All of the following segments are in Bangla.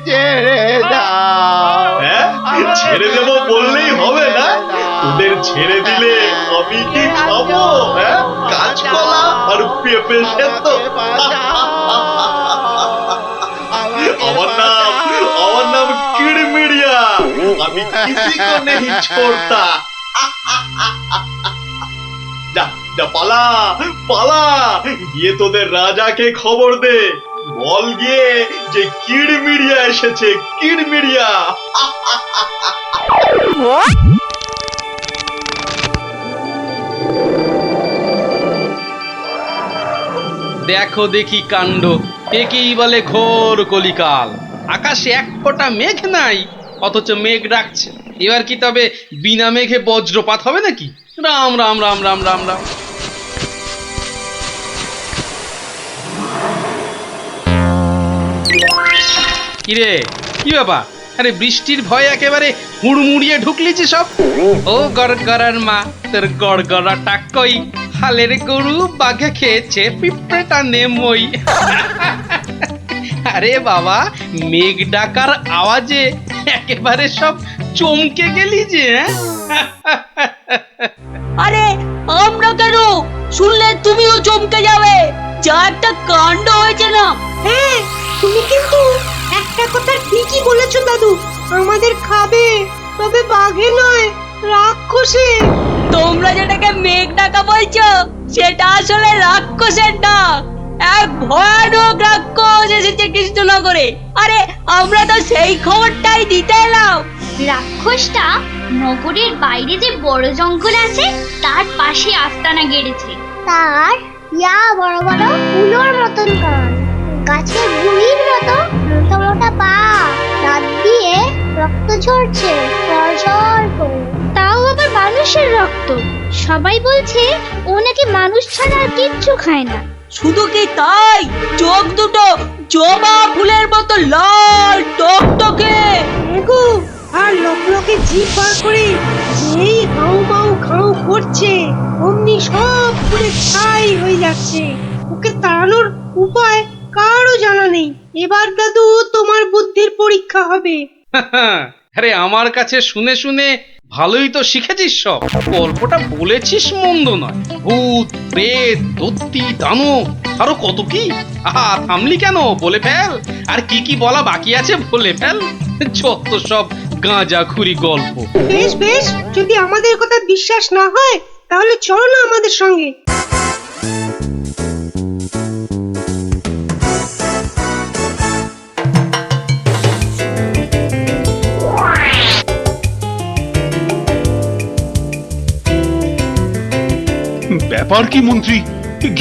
ছেড়ে দাও। হ্যাঁ, ছেড়ে দেবো বললেই হবে না? তোদের ছেড়ে দিলে আমি কি খাবো? হ্যাঁ, কাঁচকলা আর পেঁপে সেদ্ধ? আমার নাম কিড়মিড়িয়া। আমি কিসি কো নেহি ছোড়তা। যা যা, পালা পালা, গিয়ে তোদের রাজাকে খবর দে। বল গিয়ে যে কিড়মিড়িয়া এসেছে, কিড়মিড়িয়া। দেখো দেখি কাণ্ড, একেই বলে ঘোর কলিকাল। আকাশে এক ফোঁটা মেঘ নাই, অথচ মেঘ ডাকছে। এবার কি তবে বিনা মেঘে বজ্রপাত হবে নাকি? রাম রাম রাম রাম রাম রাম। কিরে, কি ব্যাপার? আরে বৃষ্টির ভয়ে একেবারে হুড়মুড়িয়ে ঢুকলি যে সব। ও গড়গড়ার মা, তোর গড়গড়াটা কই? হালের গরু বাঘে খেয়েছে, পিঁপড়েটা নেমই। আরে বাবা, মেঘ ডাকার আওয়াজে একেবারে সব চমকে গেলি যে। আরে আমরা কেন? শুনলে তুমিও চমকে যাবে। যা একটা কাণ্ড হয়েছে না। হ্যাঁ, তুমি কিন্তু একটা কথা ঠিকই বলেছো দাদু। আমাদের খাবে, তবে বাঘে নয়, রাক্ষসে। তোমরা যেটাকে মেঘ ডাকা বলছো, সেটা আসলে রাক্ষসের ডাক। এক ভয়ানক রাক্ষস এসেছে কৃষ্ণনগরে। আরে আমরা তো সেই খবরটাই দিতে এলাম। রাক্ষসটা নগরের বাইরে যে বড় জঙ্গল আছে তার পাশে আস্তানা গেড়েছে। তার ইয়া বড় বড় উলোর মতন কান, গাছের গুড়ির মতো মোটা মোটা পা, দাঁত দিয়ে রক্ত ঝরছে সরসর করে। তাও আবার মানুষের রক্ত। সবাই বলছে ও নাকি মানুষ ছাড়া আর কিচ্ছু খায় না। শুধু কি তাই, চোখ দুটো জবা ফুলের মতো লাল টকটকে। এগো, আর লোকে জিভ বার করে যেই হাউ মাউ খাউ করছে, অমনি সব পুরে ছাই হয়ে যাচ্ছে। ওকে তাড়ানোর উপায় কারও জানা নেই। এবার দাদু তোমার বুদ্ধির পরীক্ষা হবে। আরে আমার কাছে শুনে শুনে ভালোই তো শিখেছিস সব। গল্পটা বলেছিস মন্দ নয়। ভূত, প্রেত, দত্তি, দানব, আরো কত কি। আহা, থামলি কেন? বলে ফেল। আর কি কি বলা বাকি আছে বলে ফেল। যত সব গাঁজাখুরি গল্প। বেশ বেশ, যদি আমাদের কথা বিশ্বাস না হয় তাহলে চলো না আমাদের সঙ্গে। ব্যাপার কি মন্ত্রী?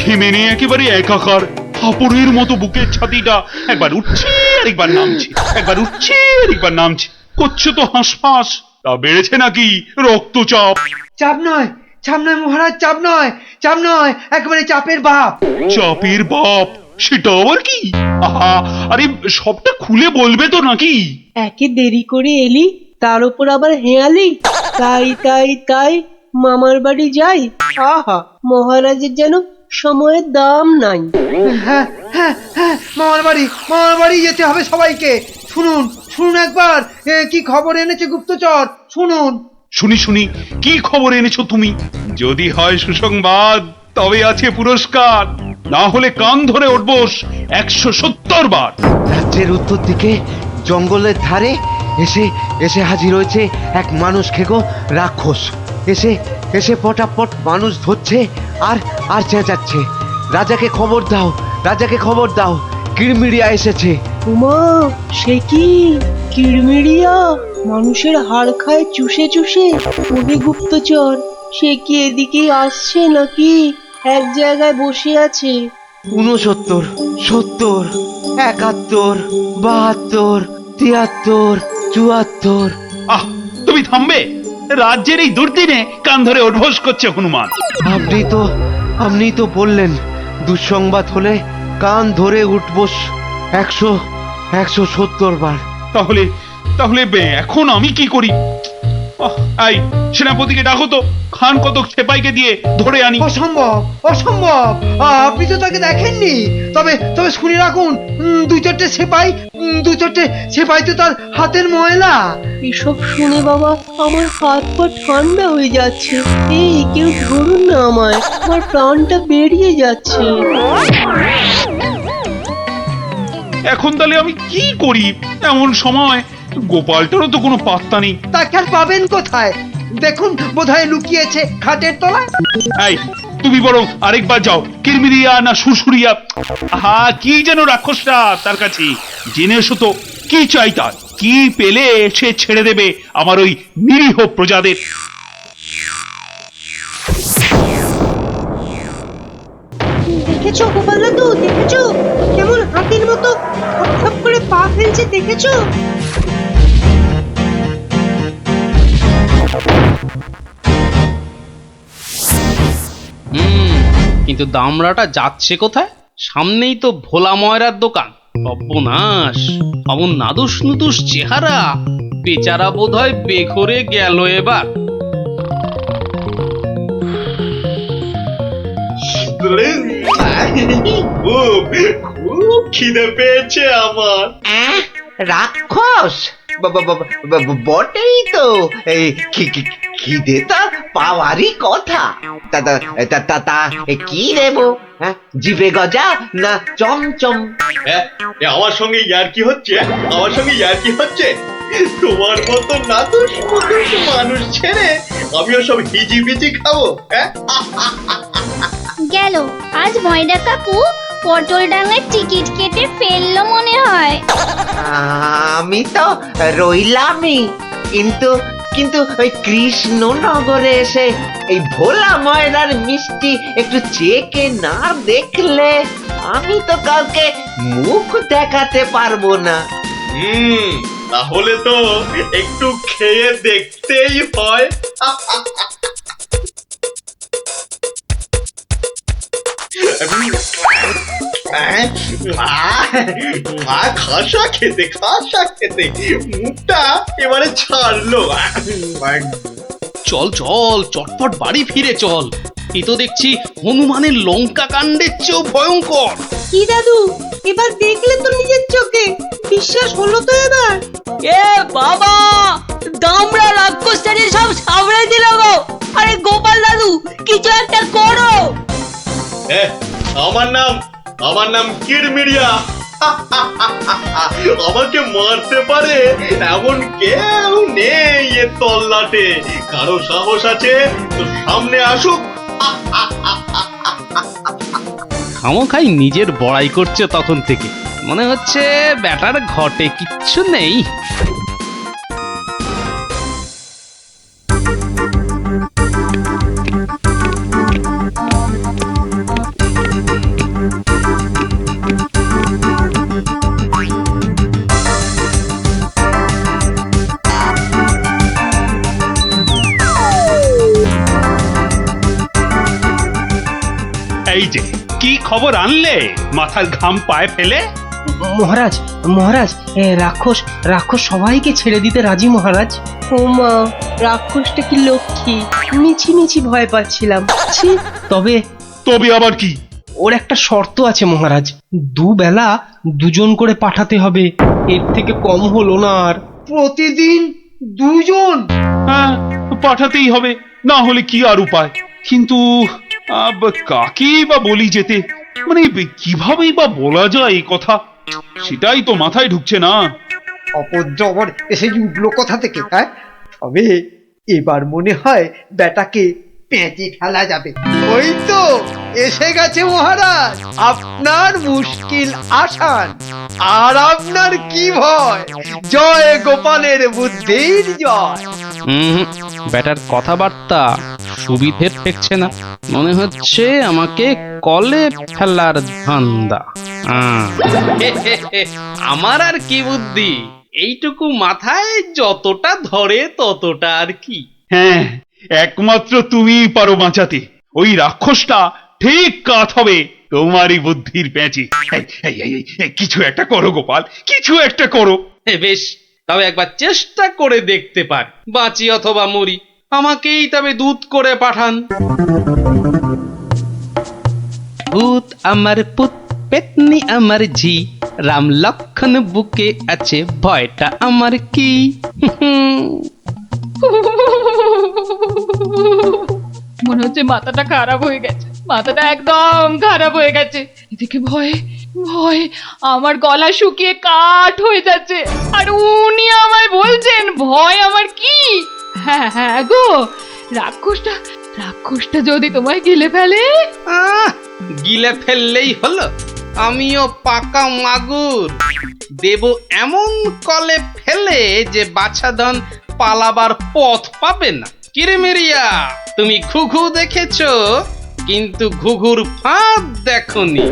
ঘেমে নিয়ে একেবারে একাকার। হাঁপড়ের মতো বুকের ছাতিটা একবার উঠছে আর একবার নামছে, একবার উঠছে আর একবার নামছে। করছো তো হাঁসফাঁস। তা বেড়েছে নাকি রক্তচাপ? চাপ নয়, চাপ নয় মহারাজ, চাপ নয়, চাপ নয়, একেবারে চাপের বাপ। চাপের বাপ? সেটা আবার কি? আহা, আরে সবটা খুলে বলবে তো নাকি? একে দেরি করে এলি, তার উপর আবার হেয়ালি। তাই তাই তাই মামার বাড়ি যাই। আহা, মহারাজের যেন সময়ের দাম নাই। হ্যাঁ হ্যাঁ হ্যাঁ, মামার বাড়ি যেতে হবে সবাইকে। শুনুন শুনুন একবার, কি খবর এনেছে গুপ্তচর, শুনুন। শুনি শুনি, কি খবর এনেছো তুমি? যদি হয় সুসংবাদ তবে আছে পুরস্কার, না হলে কান ধরে উঠবোস 170 বার। রাজ্যের উত্তর দিকে জঙ্গলের ধারে এসে এসে হাজির হয়েছে এক মানুষ খেকো রাক্ষস। এসে এসে পটাপট মানুষ ধরছে আর আর চেঁচাচ্ছে, রাজাকে খবর দাও, রাজাকে খবর দাও, কিড়মিড়িয়া এসেছে। উমা, সে কি কিড়মিড়িয়া? মানুষের হাড় খায় চুষে চুষে। ওহে গুপ্তচর, সে কি এদিকে আসছে নাকি এক জায়গায় বসে আছে? 69, 70, 71, 72, 73, 74। আহ, তুমি থামবে? রাজ্যের এই দুর্দিনে কান ধরে উঠবোস করছে হনুমান। আপনি তো বললেন দুঃসংবাদ হলে কান ধরে উঠবোস 170 বার। তাহলে তাহলে এখন আমি কি করি? এই সেনাপতিকে ডাকো তো, খান কতক সেপাইকে দিয়ে ধরে আনি। অসম্ভব, অসম্ভব। আপনি তো তাকে দেখেননি। তবে তবে শুনে রাখুন, দু চারটে সেপাই তো তার হাতের ময়লা। এসব শুনে বাবা আমার হাত পা ঠান্ডা হয়ে যাচ্ছে। এই কেউ ধরুন না আমায়, আমার প্রাণটা বেরিয়ে যাচ্ছে। এখন তাহলে আমি কি করি? এমন সময় গোপালটারও তো কোনো পাত্তা নেই। তাকে আর পাবেন কোথায়? দেখুন, বোধহয় লুকিয়েছে খাটের তলায়। এই তুমি বরং আরেকবার যাও, কিরমিরিয়া না সুরসুরিয়া, কি যেন রাক্ষসটা তার কাছে, জেনে এসো তো কি চাই তার, কি পেলে সে ছেড়ে দেবে আমার ওই নিরীহ প্রজাদের। দেখেছো গোপাল দাদু, দেখেছো কেমন হাতির মতো খপ করে পা ফেলছে, দেখেছো? কিন্তু দামড়াটা যাচ্ছে কোথায়? সামনেই তো ভোলা ময়রার দোকান। সর্বনাশ, অমন নাদুস নুদুস চেহারা, বেচারা বোধহয় বেঘরে গেল এবার। খুব খুব খিদে পেয়েছে আমার। রাক্ষস বটেই তো। এই খিদে তা পাওয়ারই কথা। তা কি দেবো? হ্যাঁ, জিভে গজা না চমচম? আমার সঙ্গে ইয়ার্কি হচ্ছে? আমার সঙ্গে ইয়ার্কি হচ্ছে? তোমার মতো নাদুস মুদুস মানুষ ছেড়ে আমিও সব হিজিবিজি খাবো? গেল আজ ময়রা কাকু পটল ডাঙার টিকিট কেটে ফেললো মনে হয়। আমি তো রইলামই, কিন্তু কিন্তু ওই কৃষ্ণনগরে এসে এই ভোলা ময়রার মিষ্টি একটু চেকে না দেখলে আমি তো কাউকে মুখ দেখাতে পারবো না। তাহলে তো একটু খেয়ে দেখতেই হয়। খাসা খেতে মুখটা এবারে ছাড়লো। চল চল, চটপট বাড়ি ফিরে চল। এ তো দেখছি হনুমানের লঙ্কা কাণ্ডের চেয়েও ভয়ঙ্কর। কি দাদু, এবার দেখলে তো নিজের চোখে, বিশ্বাস হলো তো এবার? এ বাবা, দামড়া রাক্ষসটাকে সব সামনে দিল গো। আরে গোপাল দাদু, কিছু একটা করো। আমার নাম কিরমিরিয়া। আমাকে মারতে পারে এমন কেউ নেই এ তল্লাটে। কারো সাহস আছে তো সামনে আসুক। খামোখাই নিজের বড়াই করছে তখন থেকে। মনে হচ্ছে ব্যাটার ঘটে কিচ্ছু নেই। এই যে কি খবর আনলে মাথার ঘাম পায়ে ফেলে? মহারাজ, মহারাজ, রাক্ষস সবাইকে ছেড়ে দিতে রাজি মহারাজ। ও মা, রাক্ষসটা কি লক্ষ্মী! মিছি ভয় পাচ্ছিলাম। তবে তবে আবার কি? ওর একটা শর্ত আছে মহারাজ, দুবেলা দুজন করে পাঠাতে হবে, এর থেকে কম হলো না আর। প্রতিদিন দুজন? হ্যাঁ, পাঠাতেই হবে, না হলে কি আর উপায়। কিন্তু কাকে বা বলি যেতে, মানে কিভাবেই বা বলা যায় এই কথা, সেটাই তো মাথায় ঢুকছে না। অপজবর এসে উঠলো কোথা থেকে? হ্যাঁ, তবে এবার মনে হয় বেটাকে পেঁচে ফেলা যাবে। ওই তো এসে গেছে মহারাজ, আপনার মুশকিল আসান। আর আপনার কি ভয়? জয় গোপালের বুদ্ধির জয়। ব্যাটার কথাবার্তা সুবিধের ঠেকছে না। মনে হচ্ছে আমাকে কলে ফেলার ধান্দা। আমার আর কি বুদ্ধি, এইটুকু মাথায় যতটা ধরে ততটা আর কি। হ্যাঁ, একমাত্র তুমিই পারো বাঁচাতে। ওই রাক্ষসটা ঠিক কাত হবে তোমারই বুদ্ধির প্যাঁচে। কিছু একটা করো গোপাল, কিছু একটা করো। বেশ, তবে একবার চেষ্টা করে দেখতে পারি, বাঁচি অথবা মরি। আমাকেই তবে দূত করে পাঠান। ভূত আমার পুত, পেতনি আমার ঝি, রাম লক্ষণ বুকে আছে, ভয়টা আমার কি? মনে হচ্ছে মাথাটা খারাপ হয়ে গেছে, মাথাটা একদম খারাপ হয়ে গেছে। এদিকে ভয়ে ভয়ে আমার গলা শুকিয়ে কাঠ হয়ে যাচ্ছে, আর উনি আমায় বলছেন ভয় আমার কি? হ্যাঁ হ্যাঁ গো, রাক্ষসটা যদি তোমায় গিলে ফেলে? গিলে ফেললেই হলো। আমিও পাকা মাগুর, দেব এমন কলে ফেলে যে বাছাধন পালাবার পথ পাবে না। কিরেমিরিয়া, তুমি ঘুঘু দেখেছো, কিন্তু ঘুঘুর ফাঁদ দেখোনি।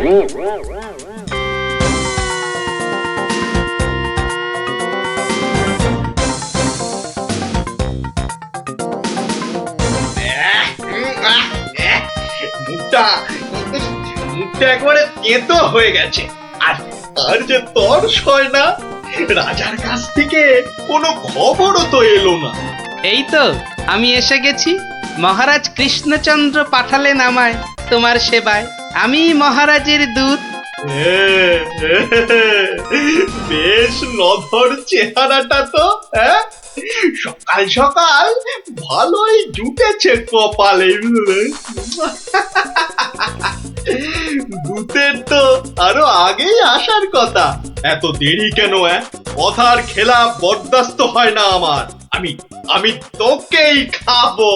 মুখটা একবারে তেতো হয়ে গেছে, আর যে তর্স হয় না। রাজার কাছ থেকে কোনো খবরও তো এলো না। এই তো আমি এসে গেছি। মহারাজ কৃষ্ণচন্দ্র পাঠালেন আমায় তোমার সেবায়। আমি মহারাজের দূত। বেশ নধর চেহারাটা তো, হ্যাঁ? সকাল সকাল ভালোই জুটেছে কপালে। দূতের তো আরো আগেই আসার কথা, এত দেরি কেন? কথার খেলাপ বরদাস্ত হয় না আমার। আমি তোকেই খাবো।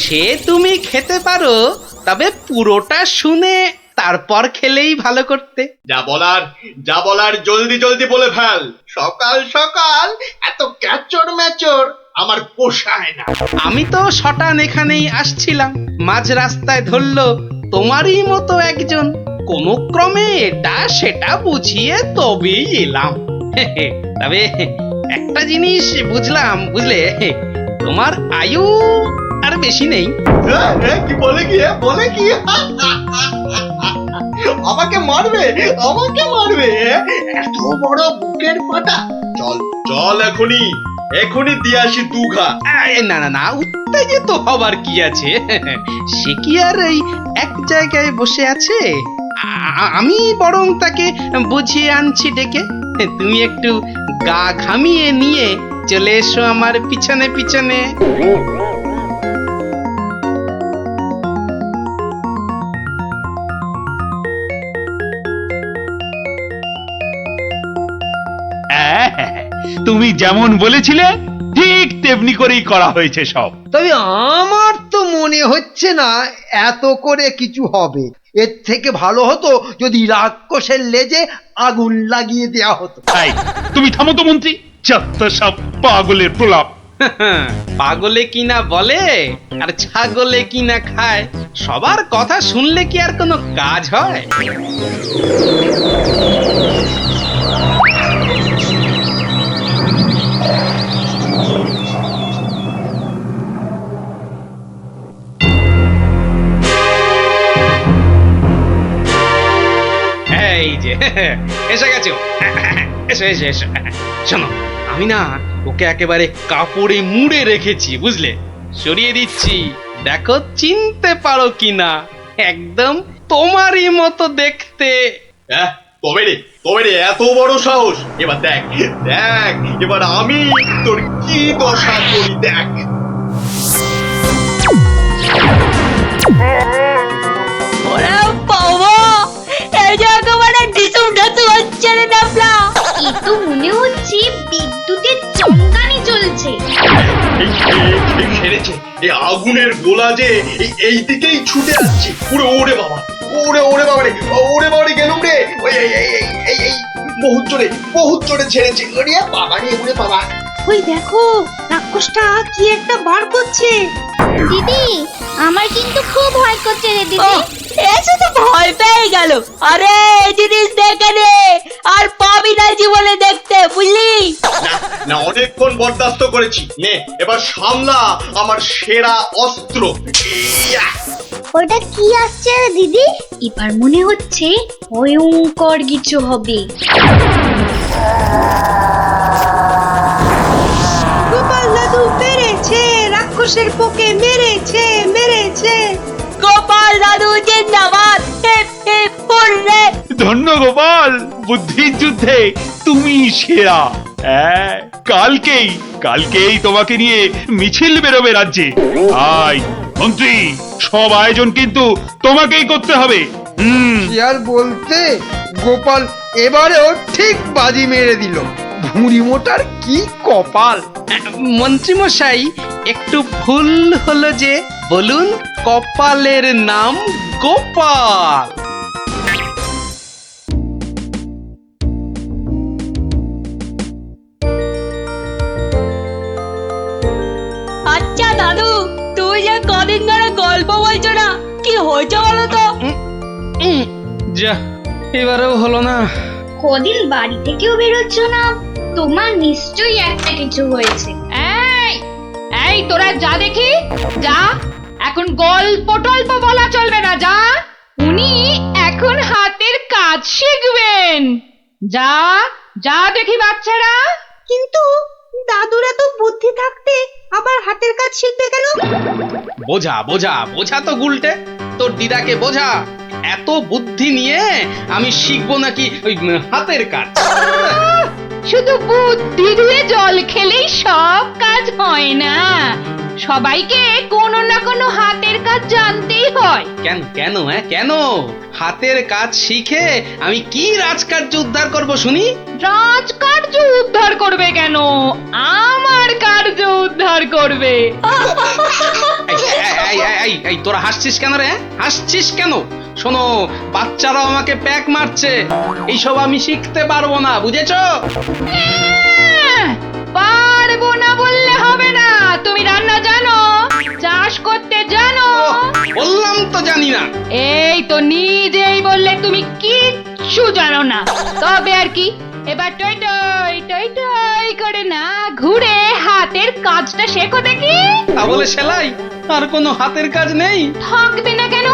সে তুমি খেতে পারো, তবে পুরোটা শুনে তারপর খেলেই ভালো করতে। যা বলার জলদি জলদি বলে ফেল। সকাল সকাল এত ক্যাচর ম্যাচর আমার পোষায় না। আমি তো শটান এখানেই আসছিলাম, মাঝ রাস্তায় ধরলো তোমারই মতো একজন। কোন ক্রমে এটা সেটা বুঝিয়ে তবেই এলাম। তবে একটা জিনিস বুঝলাম, বুঝলে, তোমার আয়ু আর বেশি নেই। কি বলে কি? আমাকে মারবে? এত বড় বুকের পাটা? চল এখনই দিয়ে আসি দুঘা। না, উত্তেজিত হবার কি আছে? সে কি আর এই এক জায়গায় বসে আছে? আমি বরং তাকে বুঝিয়ে আনছি ডেকে। তুমি একটু গা ঘামিয়ে নিয়ে চলে এসো আমার পিছনে পিছনে। তুমি যেমন বলেছিলে ঠিক তেমনি করেই করা হয়েছে সব। তবে আমার তো মনে হচ্ছে না এত করে কিছু হবে। এর থেকে ভালো হতো যদি রাক্ষসের লেজে আগুন লাগিয়ে দেয়া হতো। তাই তুমি থামো তো মন্ত্রী, যত সব পাগলের প্রলাপ। পাগলে কিনা বলে আর ছাগলে কিনা খায়, সবার কথা শুনলে কি আর কোনো কাজ হয়? এই যে এসে গেছো, এসো। শোনো, আমি না ওকে একেবারে কাপড়ে মুড়ে রেখেছি, বুঝলে? সরিয়ে দিচ্ছি, দেখো চিনতে পারো কিনা। একদম তোমারই মতো দেখতে। তবে রে এত বড় সাহস! এবার দেখ এবার আমি তোর কি দশা করি, দেখ। ওরে বাবা, এই যে একেবারে ডিসুম ঢাতু হচ্ছে রে ডাবলা। এ তো মনে হচ্ছে বিদ্যুতের চমকানি চলছে। এই সেরেছে, এই আগুনের গোলা যে এই দিকেই ছুটে আসছে। ওরে বাবা রে, গেলুম রে। এই বহুত জোরে ছেড়েছে। ওরে বাবা। ওই দেখো, রাক্ষসটা কি একটা বার করছে। দিদি, আমার কিন্তু খুব ভয় করছে রে দিদি। এসে তো ভয় পেয়ে গেল। আরে এই জিনিস দেখে নে, আর পাবি না জীবনে দেখতে, বুঝলি? না, অনেকক্ষণ বরদাস্ত করেছি। নে এবার সামলা আমার সেরা অস্ত্র। ওটা কি আসছে রে দিদি? এবার মনে হচ্ছে ভয়ঙ্কর কিছু হবে। গোপাল দাদু মেরেছে, রাক্ষসের পোকে মেরেছে মেরেছে। গোপাল দাদু জিন্দাবাদ, হিপ হিপ হুররে। ধন্য গোপাল, বুদ্ধির যুদ্ধে তুমি সেরা। হ্যাঁ, কালকেই তোমাকে নিয়ে মিছিল বেরোবে রাজ্যে। আয় মন্ত্রী, সব আয়োজন কিন্তু তোমাকেই করতে হবে। কি আর বলতে, গোপাল এবারেও ঠিক বাজি মেরে দিল। ভুঁড়ি মোটার কি কপাল! মন্ত্রী মশাই, একটু ভুল হলো যে, বলুন কপালের নাম গোপাল। আচ্ছা দাদু, তুই যে কদিন ধরে গল্প বলছো না, কি হয়েছে বলো তো? যা, এবারেও হলো না। কদিন বাড়ি থেকেও বেরোচ্ছ না, তোমার নিশ্চয়ই একটা কিছু হয়েছে। এই এই তোরা যা দেখি, যা। এখন গল্প টল্প বলা চলবে না, যা। উনি এখন হাতের কাজ শিখবেন। যা যা দেখি বাচ্চারা। কিন্তু দাদুরা তো বুদ্ধি থাকতে আবার হাতের কাজ শিখবে কেন? বোঝা বোঝা বোঝা তো গুলটে, তোর দিদাকে বোঝা। এত বুদ্ধি নিয়ে আমি শিখবো নাকি ওই হাতের কাজ? শুধু বুদ্ধি দিয়ে জল খেলেই সব কাজ হয় না, সবাইকে কোনো না কোনো হাতের কাজ জানতেই হয়। কেন কেন কেন? হাতের কাজ শিখে আমি কি রাজকার্য উদ্ধার করব শুনি? রাজকার্য উদ্ধার করবে কেন, আমার কার্য উদ্ধার করবে। এই তোরা হাসছিস কেন রে? হাসছিস কেন? শোনো, বাচ্চারাও আমাকে প্যাক মারছে, এইসব আমি শিখতে পারবো না, বুঝেছো? পারবো না বললে হবে না। তুমি রান্না জানো, চাষ করতে জানো? বললাম তো জানি না। এই তো নিজেই বললে তুমি কিচ্ছু জানো না। তবে আর কি, এবার টই টই টই টই করে না ঘুরে হাতের কাজটা শেখো দেখি। তা বলে সেলাই? আর কোনো হাতের কাজ নেই? থাকবে না কেন,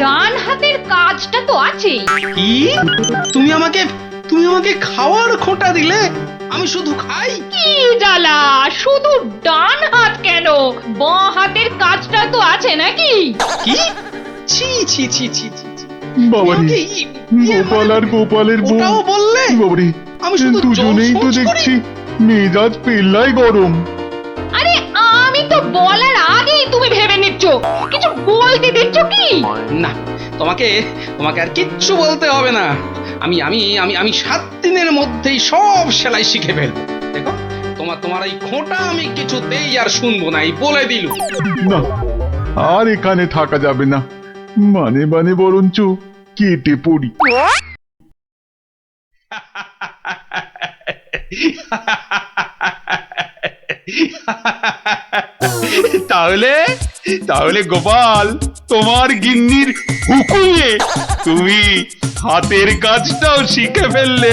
ডান হাতের কাজটা তো আছে। কি? তুমি আমাকে খাওয়ার খোঁটা দিলে? আমি শুধু খাই? কি জ্বালা, শুধু ডান হাত কেন, বাঁ হাতের কাজটা তো আছে নাকি? কি? ছি ছি ছি ছি ছি ছি। বাবারে, আমাকে গোপাল আর গোপালের বউ, ওটাও বললে? বাবারে, আমি শুধু দুজনেই তো জোর সোচ করি। দেখছি মেজাজ পেল্লাই গরম। আরে আমি তো বলার আগেই তুমি ভেবে নিচ্ছ, কিছু বলতে দিচ্ছ কি? না, তোমাকে আর কিচ্ছু বলতে হবে না। আমি আমি আমি আমি 7 দিনের মধ্যেই সব সেলাই শিখে ফেলবো। দেখো, তোমার এই খোঁটা আমি কিছুতেই আর শুনবো না, এই বলে দিল। না, আর এখানে থাকা যাবে না, মানে বরঞ্চ কেটে পড়ি। তাহলে গোপাল, তোমার গিন্নির হুকুমে তুমি হাতের কাজটাও শিখে ফেললে।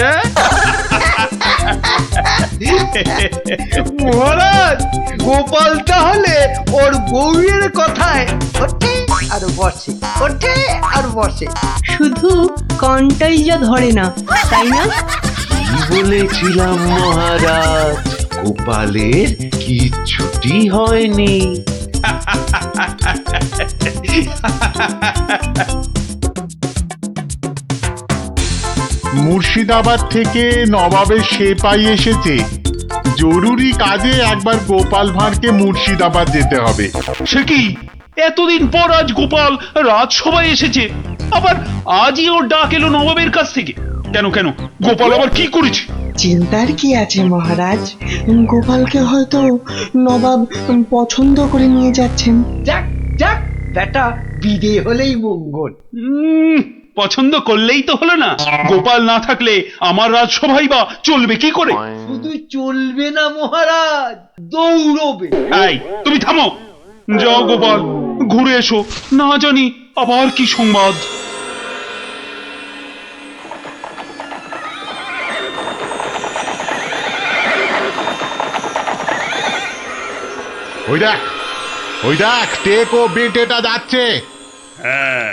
মহারাজ, গোপাল তাহলে ওর বউয়ের কথায় ওঠে আর বসে, ওঠে আর বসে। শুধু কনটাই যা ধরে না, তাই না? কি বলেছিলাম মহারাজ, গোপালের কিচ্ছুটি হয়নি। মুর্শিদাবাদ থেকে নবাবের সেপাই এসেছে, জরুরি কাজে একবার গোপাল ভাঁড়কে মুর্শিদাবাদ যেতে হবে। সে কি, এতদিন পর আজ গোপাল রাজসভায় এসেছে, আবার আজই ওর ডাক এলো নবাবের কাছ থেকে। কেন গোপাল আবার কি করেছে? চিন্তার কি আছে মহারাজ, গোপালকে হয়তো নবাব পছন্দ করে নিয়ে যাচ্ছেন। যাক যাক, বেটা বিদে হলেই মঙ্গল। পছন্দ করলেই তো হলো না, গোপাল না থাকলে আমার রাজসভাই বা চলবে কি করে? শুধু চলবে না মহারাজ, দৌড়বে। এই, তুমি থামো, যাও গোপাল, ঘুরে এসো, না জানি আবার কি সংবাদ। ওই দেখ টেক ও বেটেটা যাচ্ছে। হ্যাঁ,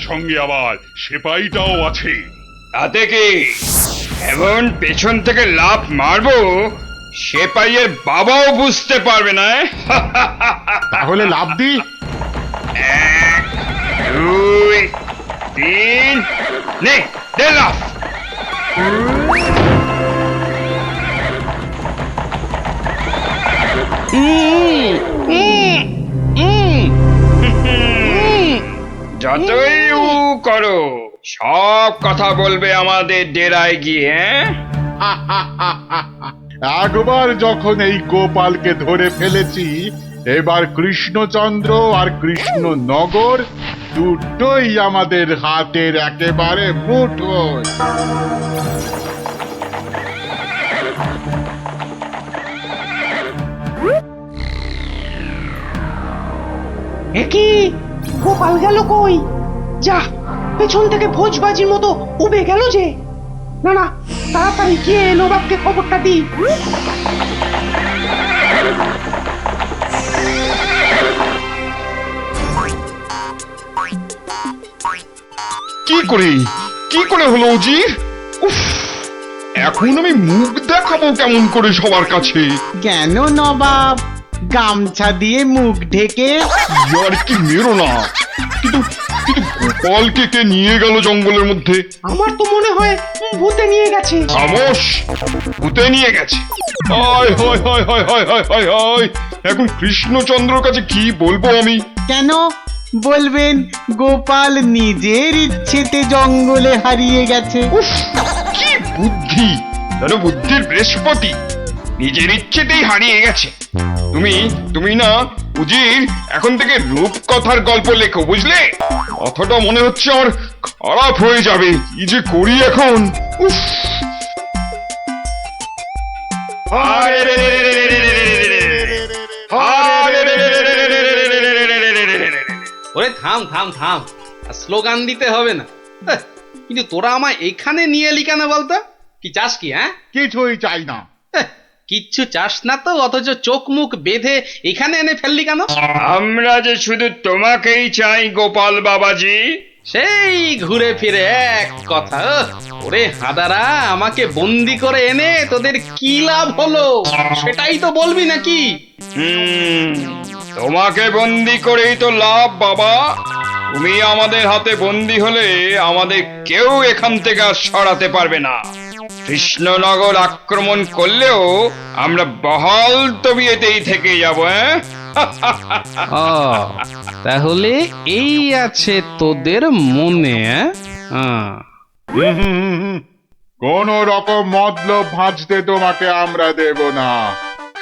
সঙ্গে আবার সেপাইটাও আছে। তাতে কি? এমন পেছন থেকে লাফ মারবো সেপাইয়ের বাবাও বুঝতে পারবে না। তাহলে লাভ দি। 1 2 3 নে দে লাফ। যতই উ করো সব কথা বলবে আমাদের ডেরায় গিয়ে। একবার যখন এই গোপালকে ধরে ফেলেছি, এবার কৃষ্ণচন্দ্র আর কৃষ্ণনগর দুটোই আমাদের হাতের একেবারে মুঠোয়। একই গোপাল গেল কই? যা, পেছন থেকে ভোজবাজির মতো উবে গেল যে। না না, তাড়াতাড়ি গিয়ে নবাবকে খবরটা দি। কি করে হলো উজির? উফ, এখন আমি মুখ দেখাবো কেমন করে সবার কাছে? কেন নবাব, গামছা দিয়ে মুখ ঢেকে? আর কি মেরো না। কিন্তু কিন্তু গোপালকে কে নিয়ে গেল জঙ্গলের মধ্যে? আমার তো মনে হয় ভূতে নিয়ে গেছে। খামোশ, ভূতে নিয়ে গেছে। হায় হায় হায় হায় হায় হায় হায় হায়, এখন কৃষ্ণচন্দ্রর কাছে কি বলবো আমি? কেন বলবেন গোপাল নিজের ইচ্ছেতে জঙ্গলে হারিয়ে গেছে? উফ, কি বুদ্ধি! যেন বুদ্ধির বৃহস্পতি, নিজের ইচ্ছেতেই হারিয়ে গেছে। তুমি না উজির, এখন থেকে রূপকথার গল্প লেখো, বুঝলে? কথাটা মনে হচ্ছে আমার খারাপ হয়ে যাবে। কি যে করি এখন! উফ! ওরে থাম থাম থাম, আর স্লোগান দিতে হবে না। কিন্তু তোরা আমায় এখানে নিয়ে এলি কেন বলতো? কি চাস কি? হ্যাঁ, কিছুই চাই না। কিচ্ছু চাস না তো, অথচ চোখ মুখ বেঁধে এখানে এনে ফেললি কেন? আমরা যে শুধু তোমাকেই চাই গোপাল বাবাজি। সেই ঘুরে ফিরে এক কথা। ওরে হাদারা, আমাকে বন্দি করে এনে তোদের কি লাভ হলো সেটাই তো বলবি নাকি? তোমাকে বন্দি করেই তো লাভ বাবা। তুমি আমাদের হাতে বন্দি হলে আমাদের কেউ এখান থেকে আর সরাতে পারবে না। কৃষ্ণনগর আক্রমণ করলেও আমরা বহাল তবিয়েতেই থেকে যাব। তাহলে এই আছে তোদের মনে? কোন রকম মতলব ভাঁজতে তোমাকে আমরা দেব না।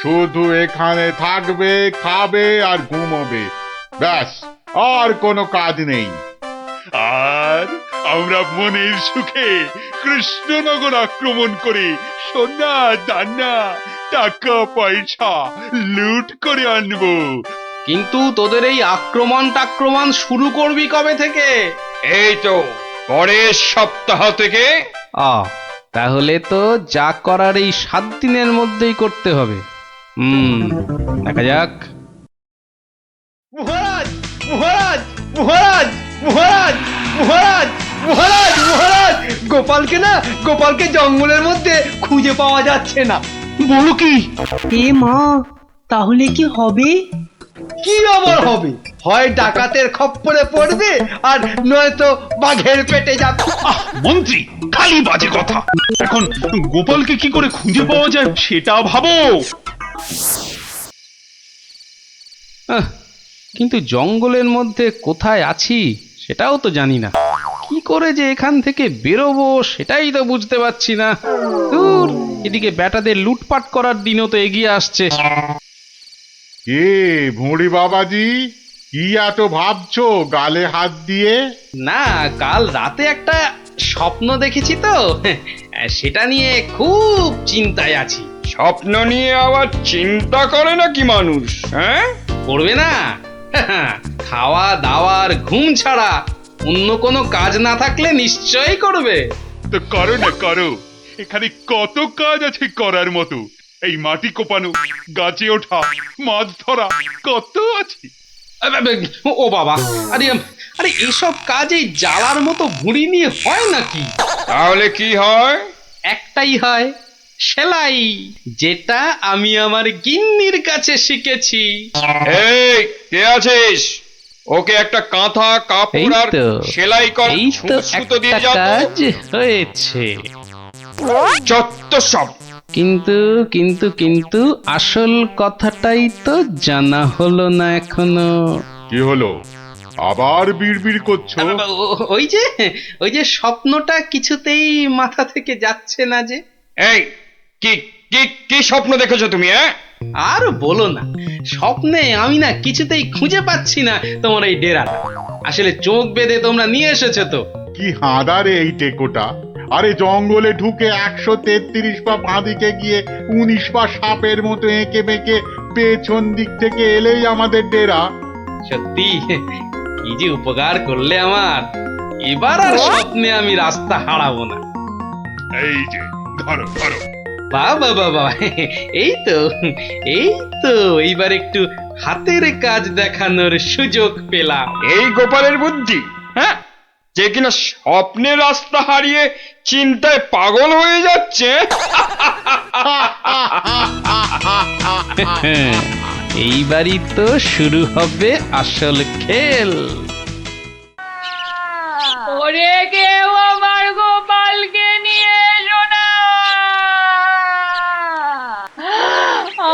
শুধু এখানে থাকবে, খাবে আর ঘুমোবে, ব্যাস, আর কোনো কাজ নেই। আর আমরা মনের সুখে কৃষ্ণনগর আক্রমণ করে সোনা দানা টাকা পয়সা লুট করে আনবো। কিন্তু তোদের এই আক্রমণ শুরু করবি কবে থেকে? এই তো পরের সপ্তাহ থেকে। তাহলে তো যা করার এই 7 দিনের মধ্যেই করতে হবে। দেখা যাক। মহারাজ মহারাজ মহারাজ মহারাজ মহারাজ মহারাজ মহারাজ, গোপালকে জঙ্গলের মধ্যে খুঁজে পাওয়া যাচ্ছে না। বলো কি? এ মা, তাহলে কি হবে? কি আবার হবে? হয় ডাকাতের খপ্পরে পড়বে, আর নয়তো বাঘের পেটে যাবে। মন্ত্রী, খালি বাজে কথা। এখন গোপালকে কি করে খুঁজে পাওয়া যায় সেটা ভাবো। কিন্তু জঙ্গলের মধ্যে কোথায় আছি সেটাও তো জানি না। কি করে যে এখান থেকে বেরোবো সেটাই তো বুঝতে পারছি না। দূর, এদিকে বেটাদের লুটপাট করার দিনও তো এগিয়ে আসছে। কে ভুঁড়ি বাবাজি, কি এত ভাবছো গালে হাত দিয়ে? না, কাল রাতে একটা স্বপ্ন দেখেছি তো, সেটা নিয়ে খুব চিন্তায় আছি। স্বপ্ন নিয়ে আবার চিন্তা করে নাকি মানুষ? হ্যাঁ, করবে না? খাওয়া দাওয়ার ঘুম ছাড়া অন্য কোনো কাজ না থাকলে নিশ্চয়ই করবে। তো করো না, করো। এখানে কত কাজ আছে করার মতো। এই মাটি কোপানো, গাছে ওঠা, মাছ ধরা, কত আছে। ও বাবা, আরে এসব কাজ এই জ্বালার মতো ভুঁড়ি নিয়ে হয় নাকি? তাহলে কি হয়? একটাই হয়, সেলাই, যেটা আমি আমার গিন্নির কাছে শিখেছি। এই কে আছিস? ওকে একটা কাঁথা এই কাপড় আর তো, সেলাই কর, এই তো সুতো দিয়ে একটা যাও তো। কাজ হয়েছে। যত সব। কিন্তু কিন্তু কিন্তু আসল কথাটাই তো জানা হলো না এখনো। কি হলো? আবার বিড়বিড় করছো? ওই যে স্বপ্নটা কিছুতেই মাথা থেকে যাচ্ছে না যে। এই কি কি কি স্বপ্ন দেখেছো তুমি? আর বলো না, স্বপ্নে আমি না কিছুতেই খুঁজে পাচ্ছি না তোমার এই ডেরাটা। আসলে চোখ বেঁধে তোমরা নিয়ে এসেছো তো। কি হাঁদারে এই টেকোটা! আরে জঙ্গলে ঢুকে 133 পা বাঁদিকে গিয়ে 19 পা সাপের মতো এঁকে বেঁকে পেছন দিক থেকে এলেই আমাদের ডেরা। সত্যি কি যে উপকার করলে আমার। এবার আর স্বপ্নে আমি রাস্তা হারাবো না। এই যে ধরো ধরো। বাবা বাবা, এই তো এইবার একটু হাতের কাজ দেখানোর সুযোগ পেলাম। এই গোপালের বুদ্ধি, হ্যাঁ, যে কিনা স্বপ্নে রাস্তা হারিয়ে চিন্তায় পাগল হয়ে যাচ্ছে। এইবারই তো শুরু হবে আসল খেল। ওরে কেউ আমার গোপালকে নিয়ে এসো না,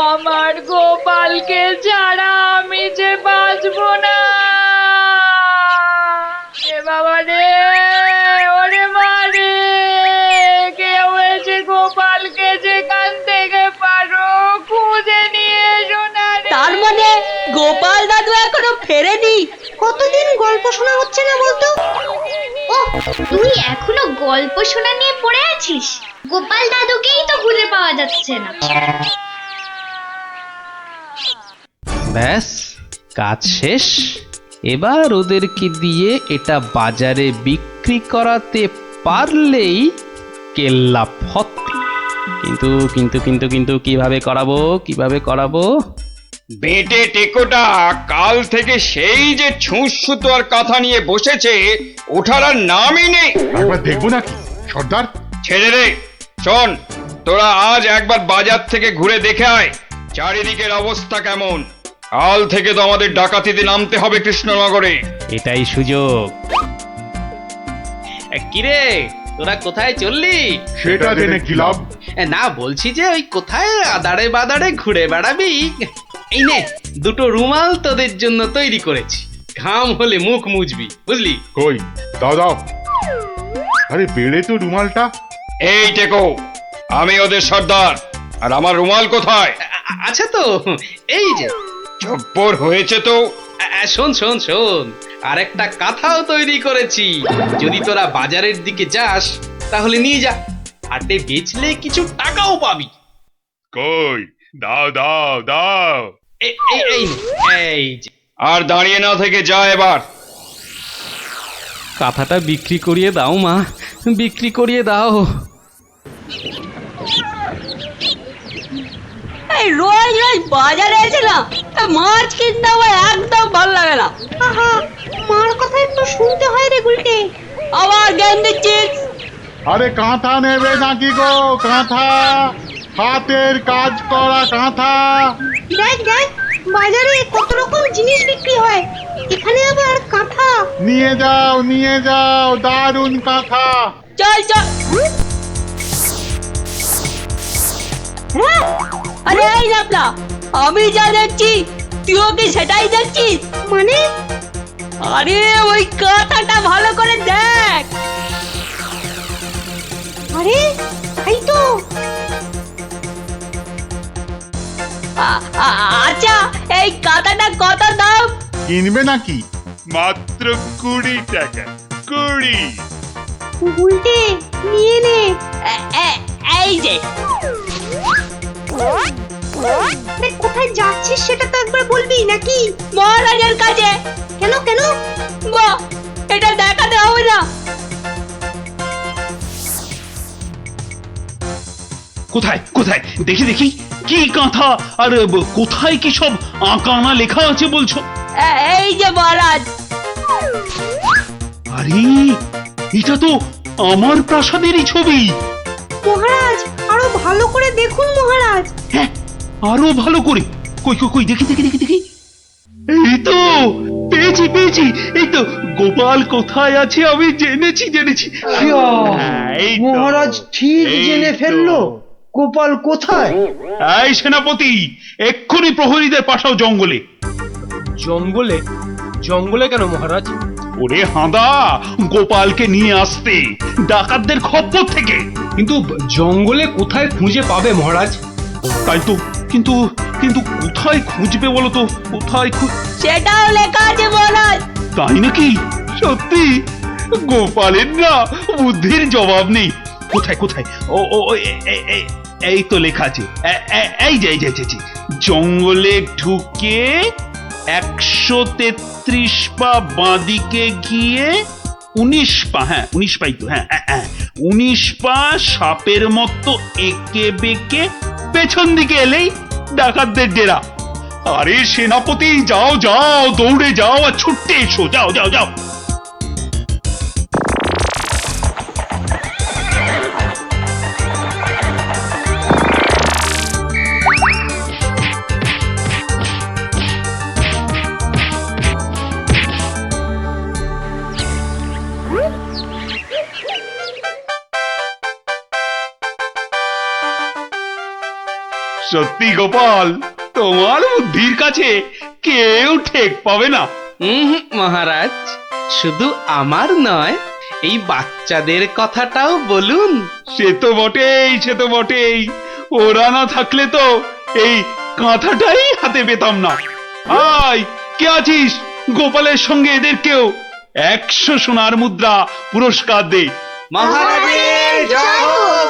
আমার গোপালকে ছাড়া আমি যে বাঁচবো না। এ বাবা রে, ওরে মা রে, কেউ এসে গোপালকে যেখান থেকে পারো খুঁজে নিয়ে এসো না রে। তার মানে গোপাল দাদু এখনো ফেরেনি? কতদিন গল্প শোনা হচ্ছে না বলতো? ও, তুই এখনো গল্প শোনা নিয়ে পড়ে আছিস? গোপাল দাদুকেই তো খুঁজে পাওয়া যাচ্ছে না। ব্যাস, কাজ শেষ। এবার ওদেরকে দিয়ে এটা বাজারে বিক্রি করাতে পারলেই কেল্লা ফতে। কিন্তু কিন্তু কিন্তু কিন্তু কিভাবে করাবো? বেটে টেকোটা কাল থেকে সেই যে ছুঁচ সুতো আর কাঁথা নিয়ে বসেছে, ওঠার আর নামই নেই। একবার দেখবো নাকি সর্দার? ছেড়ে রে। শোন, তোরা আজ একবার বাজার থেকে ঘুরে দেখে আয় চারিদিকের অবস্থা কেমন। কাল থেকে তো আমাদের ডাকাতিতে নামতে হবে কৃষ্ণনগরে। এটাই সুযোগ। কিরে, তোরা কোথায় চললি? সেটা জেনে কি লাভ? না, বলছি যে ওই কোথায় আদারে বাদারে ঘুরে বেড়াবি। এই নে, দুটো রুমাল তোদের জন্য তৈরি করেছি। ঘাম হলে মুখ মুছবি, বুঝলি? কই দাও দাও। আরে বেড়ে তো রুমালটা। এই টেকো, আমি ওদের সর্দার, আর আমার রুমাল কোথায়? আচ্ছা তো, এই যে। জব্বর হয়েছে তো। শোন শোন শোন, আর একটা কাঁথাও তৈরি করেছি। যদি তোরা বাজারের দিকে যাস তাহলে নিয়ে যা, হাটে বেচলে কিছু টাকাও পাবি। কই দাও দাও দাও। এই যে। আর দাঁড়িয়ে না থেকে যা এবার। কাঁথাটা বিক্রি করিয়ে দাও মা, বিক্রি করিয়ে দাও। এই রোজ রোজ বাজারে এসে না মাছ কিনতে আমার একদম ভালো লাগে না। আহা, মার কথা একটু শুনতে হয় রে গুলটে। আবার জ্ঞান দিচ্ছিস? আরে কাঁথা নেবে নাকি গো? কাঁথা, হাতের কাজ করা কাঁথা। দেখ দেখ, বাজারে কত রকম জিনিস বিক্রি হয়, এখানে আবার কাঁথা। নিয়ে যাও দারুণ কাঁথা। চল চল। হ্যাঁ? আরে এই নাপলা, আমি যা দেখছি তুইও কি সেটাই দেখছিস? মানে? আরে ওই কাঁথাটা ভালো করে দেখ। আরে তাই তো। আচ্ছা, এই কাঁথাটা কত দাম? কিনবে নাকি? মাত্র 20 টাকা। 20। গুলটে নিয়ে নে। এই যে। কোথায় যাচ্ছিস সেটা তো একবার বলবি নাকি? মহারাজের কাছে। কেন কেন? বাহ, এটা দেখাতে হবে না? কোথায় কোথায় দেখি দেখি, কি কাঁথা আর কোথায় কি সব আঁকানা লেখা আছে বলছো? এই যে মহারাজ। আরে এটা তো আমার প্রাসাদেরই ছবি। মহারাজ আরো ভালো করে দেখুন মহারাজ। হ্যাঁ, আরো ভালো করে। কই কই কই, দেখি দেখি দেখি দেখি। এই তো পেয়েছি পেয়েছি, এই তো গোপাল কোথায় আছে আমি জেনেছি জেনেছি। হ্যাঁ, এই তো, মহারাজ ঠিক এই জেনে তো। ফেললো গোপাল কোথায়। এই সেনাপতি, এক্ষুনি প্রহরীদের পাঠাও জঙ্গলে। জঙ্গলে? জঙ্গলে কেন মহারাজ? ওরে হাঁদা, গোপালকে নিয়ে আসতে ডাকাতদের খপ্পর থেকে। কিন্তু জঙ্গলে কোথায় খুঁজে পাবে মহারাজ? তাই তো, কিন্তু কিন্তু কোথায় খুঁজবে বলো তো, কোথায় সেটাও লেখা আছে মহারাজ। তাই নাকি? সত্যি? গোপালের না বুদ্ধির জবাব নেই। কোথায় কোথায়? ও ও এই তো লেখা আছে। এই যে এই যে এই যে, জঙ্গলে ঢুকে 133 পা বাঁদিকে গিয়ে 19 পা, হ্যাঁ 19 পাই তো, হ্যাঁ 19 পা সাপের মতো এঁকে বেঁকে পেছন দিকে এলেই ডাকাতদের ডেরা। আরে সেনাপতি, যাও যাও, দৌড়ে যাও আর ছুটতে এসো, যাও যাও যাও। সত্যি গোপাল, তোমার বুদ্ধির কাছে কেউ ঠেক পাবে না। মহারাজ, শুধু আমার নয়, এই বাচ্চাদের কথাটাও বলুন। সে তো বটেই, সে তো বটেই। ওরা না থাকলে তো এই কাঁথাটাই হাতে পেতাম না। আয়, কে আছিস? গোপালের সঙ্গে এদেরকেও 100 সোনার মুদ্রা পুরস্কার দে। মহারাজের জয় হোক।